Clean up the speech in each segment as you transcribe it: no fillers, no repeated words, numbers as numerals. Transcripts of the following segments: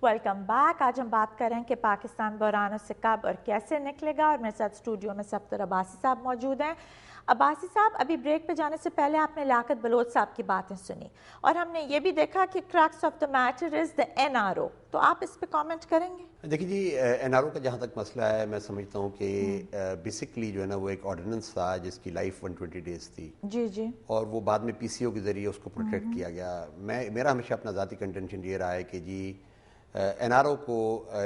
Welcome back. आज हम बात कर रहे हैं कि पाकिस्तान बहरानों से कब और कैसे निकलेगा, और मेरे साथ स्टूडियो में सफ्तर अब्बासी साहब मौजूद हैं। अब्बासी साहब, अभी ब्रेक पे जाने से पहले आपने लियाकत बलोच साहब की बातें सुनी और हमने ये भी देखा कि crux of the matter is the NRO, तो आप इस पे कमेंट करेंगे? देखिए जी, NRO का जहाँ तक मसला है, मैं समझता हूँ कि बेसिकली जो है ना वो एक ऑर्डिनेंस था जिसकी लाइफ 120 डेज़ थी जी जी, और वो बाद में PCO के ज़रिए उसको प्रोटेक्ट किया गया। मेरा हमेशा अपना ज़ाती कंटेंशन ये रहा है कि जी NRO को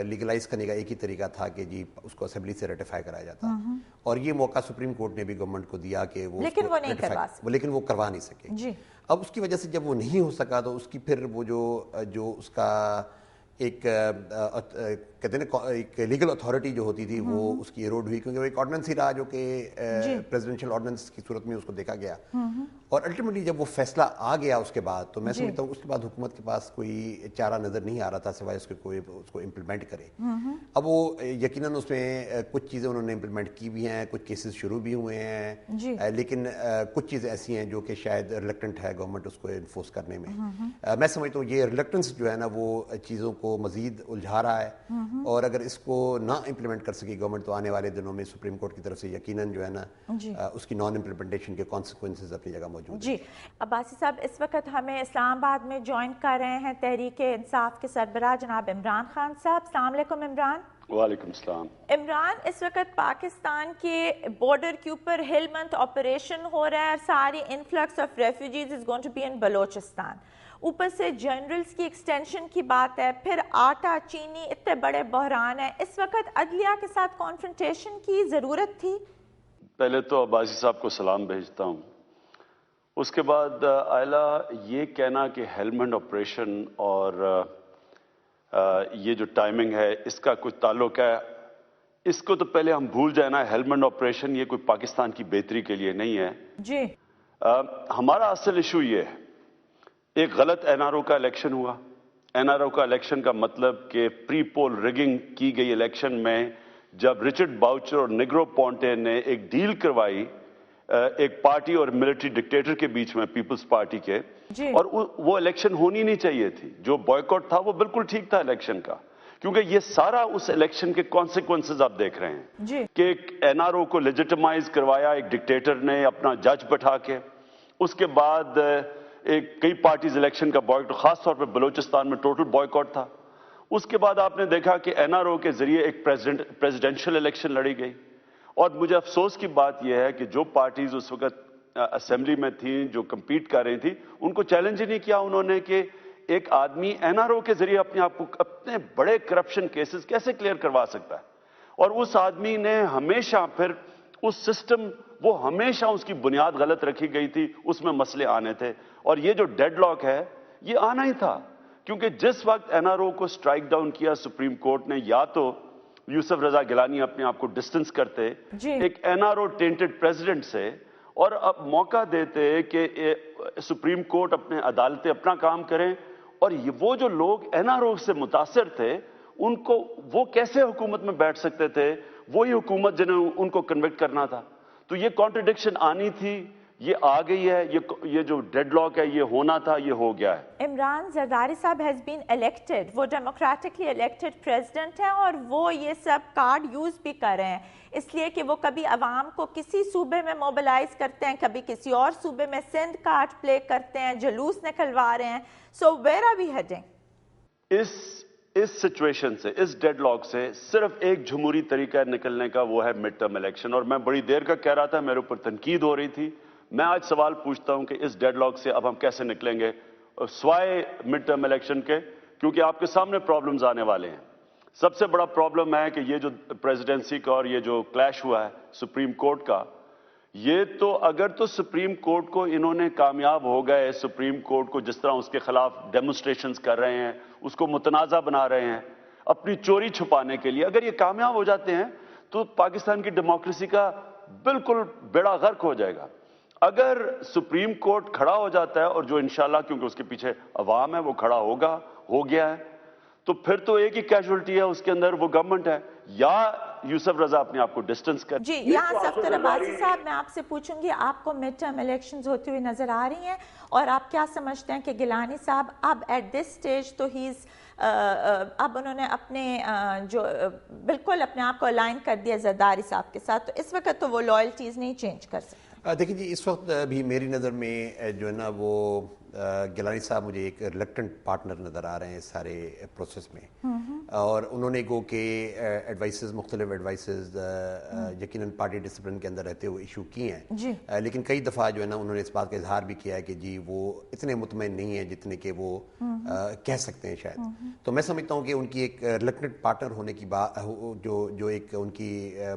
लीगलाइज करने का एक ही तरीका था कि जी उसको असेंबली से रेटिफाई कराया जाता, और ये मौका सुप्रीम कोर्ट ने भी गवर्नमेंट को दिया कि वो लेकिन वो नहीं करवा सके। लेकिन वो करवा नहीं सके जी। अब उसकी वजह से जब वो नहीं हो सका तो उसकी फिर वो जो उसका एक कहते हैं ना एक लीगल अथॉरिटी जो होती थी वो उसकी एरोड हुई, क्योंकि वो एक ऑर्डिनेंस ही रहा जो कि प्रेसिडेंशियल ऑर्डिनेंस की सूरत में उसको देखा गया। और अल्टीमेटली जब वो फैसला आ गया उसके बाद, तो मैं समझता हूँ उसके बाद हुकूमत के पास कोई चारा नज़र नहीं आ रहा था सिवाय उसके कोई उसको इम्प्लीमेंट करे। अब वो यकीनन उसमें कुछ चीज़ें उन्होंने इम्प्लीमेंट की भी हैं, कुछ केसेस शुरू भी हुए हैं, लेकिन कुछ चीज़ें ऐसी हैं जो कि शायद रिलक्टेंट है गवर्नमेंट उसको इन्फोर्स करने में। मैं समझता हूँ ये रिलक्टेंस जो है ना वो चीज़ों को मज़ीद उलझा रहा है, और अगर इसको ना इम्प्लीमेंट कर सकी गवर्नमेंट तो आने वाले दिनों में सुप्रीम कोर्ट की तरफ से यकीनन जो है ना उसकी नॉन इम्प्लीमेंटेशन के कॉन्सिक्वेंसेस अपनी जगह मौजूद जी। अब्बासी साहब, इस वक्त हमें इस्लामाबाद में ज्वाइन कर रहे हैं तहरीक इंसाफ के सरबराह जनाब इमरान खान साहब। अस्सलाम वालेकुम इमरान। वालेकुम सलाम। इमरान, इस वक्त पाकिस्तान के बॉर्डर के ऊपर हेलमंद ऑपरेशन हो रहा है और सारी influx of refugees is going to be in Balochistan. ऊपर से जनरल्स की एक्सटेंशन की बात है, फिर आटा चीनी, इतने बड़े बहरान है। इस वक्त अदलिया के साथ कॉन्फ्रंटेशन की ज़रूरत थी? पहले तो अब्बासी साहब को सलाम भेजता हूँ। उसके बाद आयला, ये कहना कि हेलमेंड ऑपरेशन और ये जो टाइमिंग है इसका कुछ ताल्लुक है, इसको तो पहले हम भूल जाए ना। हेलमेंड ऑपरेशन ये कोई पाकिस्तान की बेहतरी के लिए नहीं है जी। हमारा असल इशू ये है, एक गलत NRO का इलेक्शन हुआ। NRO का इलेक्शन का मतलब कि प्री पोल रिगिंग की गई इलेक्शन में जब रिचर्ड बाउचर और निग्रो पोंटे ने एक डील करवाई एक पार्टी और मिलिट्री डिक्टेटर के बीच में, पीपल्स पार्टी के, और वो इलेक्शन होनी नहीं चाहिए थी। जो बॉयकॉट था वो बिल्कुल ठीक था इलेक्शन का, क्योंकि ये सारा उस इलेक्शन के कॉन्सिक्वेंसेस आप देख रहे हैं कि NRO को लेजिटिमाइज करवाया एक डिक्टेटर ने अपना जज बैठा के। उसके बाद कई पार्टीज इलेक्शन का बॉयकॉट, खासतौर पर बलूचिस्तान में टोटल बॉयकॉट था। उसके बाद आपने देखा कि NRO के जरिए एक प्रेसिडेंशियल इलेक्शन लड़ी गई, और मुझे अफसोस की बात यह है कि जो पार्टीज उस वक्त असेंबली में थी जो compete कर रही थी, उनको चैलेंज ही नहीं किया उन्होंने कि एक आदमी NRO के जरिए अपने आप को अपने बड़े करप्शन केसेस कैसे क्लियर करवा सकता है। और उस आदमी ने हमेशा फिर उस सिस्टम, वो हमेशा उसकी बुनियाद गलत रखी गई थी, उसमें मसले आने थे। और ये जो डेडलॉक है ये आना ही था, क्योंकि जिस वक्त NRO को स्ट्राइक डाउन किया सुप्रीम कोर्ट ने, या तो यूसुफ रजा गिलानी अपने आप को डिस्टेंस करते एक NRO टेंटेड प्रेसिडेंट से, और अब मौका देते कि सुप्रीम कोर्ट अपने अदालतें अपना काम करें, और वो जो लोग NRO से मुतासर थे उनको वो कैसे हुकूमत में बैठ सकते थे, वही हुकूमत जिन्हें उनको कन्विक्ट करना था। तो ये कॉन्ट्रडिक्शन आनी थी, ये आ गई है। ये जो डेडलॉक है ये होना था, ये हो गया है। इमरान जरदारी साहब हैज बीन इलेक्टेड, वो डेमोक्रेटिकली इलेक्टेड प्रेसिडेंट हैं और वो ये सब कार्ड यूज भी कर रहे हैं, इसलिए कि वो कभी अवाम को किसी सूबे में मोबिलाइज करते हैं, कभी किसी और सूबे में सिंध कार्ड प्ले करते हैं, जुलूस निकलवा रहे हैं। So where are we heading? इस सिचुएशन से, इस डेडलॉक से सिर्फ एक जमहूरी तरीका निकलने का, वो है मिड टर्म इलेक्शन। और मैं बड़ी देर का कह रहा था, मेरे ऊपर तनकीद हो रही थी। मैं आज सवाल पूछता हूं कि इस डेडलॉक से अब हम कैसे निकलेंगे स्वाय मिड टर्म इलेक्शन के, क्योंकि आपके सामने प्रॉब्लम्स आने वाले हैं। सबसे बड़ा प्रॉब्लम है कि ये जो प्रेसिडेंसी का और ये जो क्लैश हुआ है सुप्रीम कोर्ट का, ये तो अगर तो सुप्रीम कोर्ट को इन्होंने कामयाब हो गए, सुप्रीम कोर्ट को जिस तरह उसके खिलाफ डेमोन्स्ट्रेशंस कर रहे हैं, उसको मुतनाज़ा बना रहे हैं अपनी चोरी छुपाने के लिए, अगर ये कामयाब हो जाते हैं तो पाकिस्तान की डेमोक्रेसी का बिल्कुल बेड़ा गर्क हो जाएगा। अगर सुप्रीम कोर्ट खड़ा हो जाता है, और जो इंशाल्लाह, क्योंकि उसके पीछे अवाम है, वो खड़ा होगा, हो गया है, तो फिर तो एक ही कैजुअल्टी है उसके अंदर, वो गवर्नमेंट है। या यूसुफ रजा अपने आप को डिस्टेंस कर। जी, यहाँ सफ्तर अब्बासी साहब, मैं आपसे पूछूंगी, आपको मिड टर्म इलेक्शंस होती हुई नजर आ रही हैं और आप क्या समझते हैं कि गिलानी साहब अब एट दिस स्टेज तो अब उन्होंने अपने जो बिल्कुल अपने आप को अलाइन कर दिया जरदारी साहब के साथ, तो इस वक्त तो वो लॉयल्टीज नहीं चेंज कर सकते? देखिए जी, इस वक्त भी मेरी नज़र में जो है ना वो गिलानी साहब मुझे एक रिलेक्टेंट पार्टनर नज़र आ रहे हैं इस सारे प्रोसेस में, और उन्होंने गो के एडवाइसेस, मुख्तलिफ एडवाइसेस यकीनन पार्टी डिसिप्लिन के अंदर रहते हुए इशू किए हैं, लेकिन कई दफ़ा जो है ना उन्होंने इस बात का इजहार भी किया है कि जी वो इतने मुतमईन नहीं है जितने कि वो कह सकते हैं शायद। तो मैं समझता हूँ कि उनकी एक रिलेक्टेंट पार्टनर होने की बात जो एक उनकी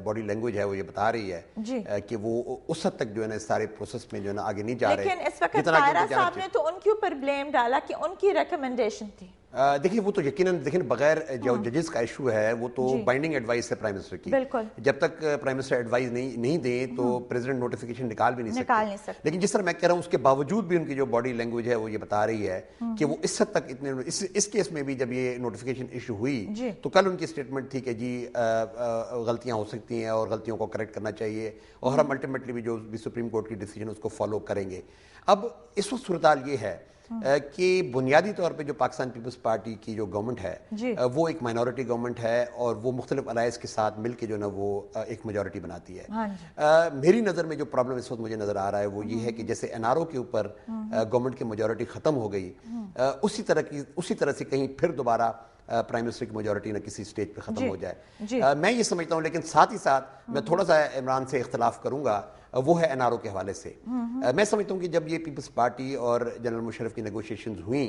बॉडी लैंग्वेज है वो ये बता रही है कि वो उस हद तक जो है ना इस सारे प्रोसेस में जो है ना आगे नहीं जा रहे। लेकिन इस वक्त तायरा साहब ने तो उनके ऊपर ब्लेम डाला कि उनकी रिकमेंडेशन थी। देखिए वो तो यकीनन देखिए बगैर जो जजेस का इशू है वो तो बाइंडिंग एडवाइस है प्राइम मिनिस्टर की, बिल्कुल। जब तक प्राइम मिनिस्टर एडवाइस नहीं दें तो प्रेसिडेंट नोटिफिकेशन निकाल भी नहीं सकते। लेकिन जिस तरह मैं कह रहा हूँ उसके बावजूद भी उनकी जो बॉडी लैंग्वेज है वो ये बता रही है कि वो इस हद तक इतने इस केस में भी जब ये नोटिफिकेशन इशू हुई तो कल उनकी स्टेटमेंट थी कि जी गलतियां हो सकती हैं और गलतियों को करेक्ट करना चाहिए और हम अल्टीमेटली भी जो भी सुप्रीम कोर्ट की डिसीजन उसको फॉलो करेंगे। अब इस वक्त सूरत हाल ये है कि बुनियादी तौर पे जो पाकिस्तान पीपल्स पार्टी की जो गवर्नमेंट है वो एक माइनॉरिटी गवर्नमेंट है और वो मुख्तलिफ अलायंस के साथ मिलकर जो ना वो एक मेजॉरिटी बनाती है। मेरी नज़र में जो प्रॉब्लम इस वक्त मुझे नज़र आ रहा है वो ये है कि जैसे एनआरओ के ऊपर गवर्नमेंट की मेजॉरिटी ख़त्म हो गई, उसी तरह से कहीं फिर दोबारा प्राइम मिनिस्टर की मेजॉरिटी ना किसी स्टेज पे ख़त्म हो जाए। मैं ये समझता हूँ, लेकिन साथ ही साथ मैं थोड़ा सा इमरान से इख्तलाफ करूँगा, वो है एनआरओ के हवाले से। मैं समझता हूँ कि जब ये पीपल्स पार्टी और जनरल मुशर्रफ की नेगोशिएशंस हुई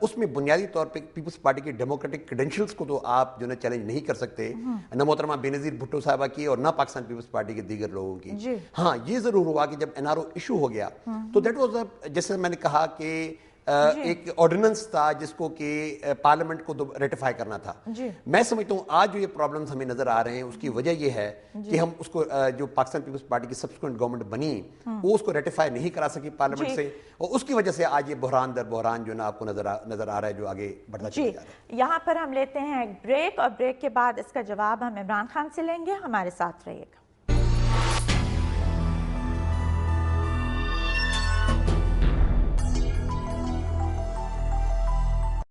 उसमें बुनियादी तौर पे पीपल्स पार्टी के डेमोक्रेटिक क्रेडेंशियल्स को तो आप जो है चैलेंज नहीं कर सकते, न मोहतरमा बेनज़ीर भुट्टो साहबा की और न पाकिस्तान पीपल्स पार्टी के दीगर लोगों की। हाँ, ये जरूर हुआ कि जब एनआरओ इशू हो गया तो दैट वाज, जैसे मैंने कहा कि एक ऑर्डिनेंस था जिसको कि पार्लियामेंट को रेटिफाई करना था। मैं समझता हूँ आज जो ये प्रॉब्लम्स हमें नजर आ रहे हैं उसकी वजह ये है कि हम उसको जो पाकिस्तान पीपल्स पार्टी की सब्सिक्वेंट गवर्नमेंट बनी वो उसको रेटिफाई नहीं करा सकी पार्लियामेंट से, और उसकी वजह से आज ये बहरान दर बहरान जो ना आपको नजर आ रहा है जो आगे बढ़ता चला जा रहा है। यहाँ पर हम लेते हैं एक ब्रेक और ब्रेक के बाद इसका जवाब हम इमरान खान से लेंगे। हमारे साथ रहिएगा।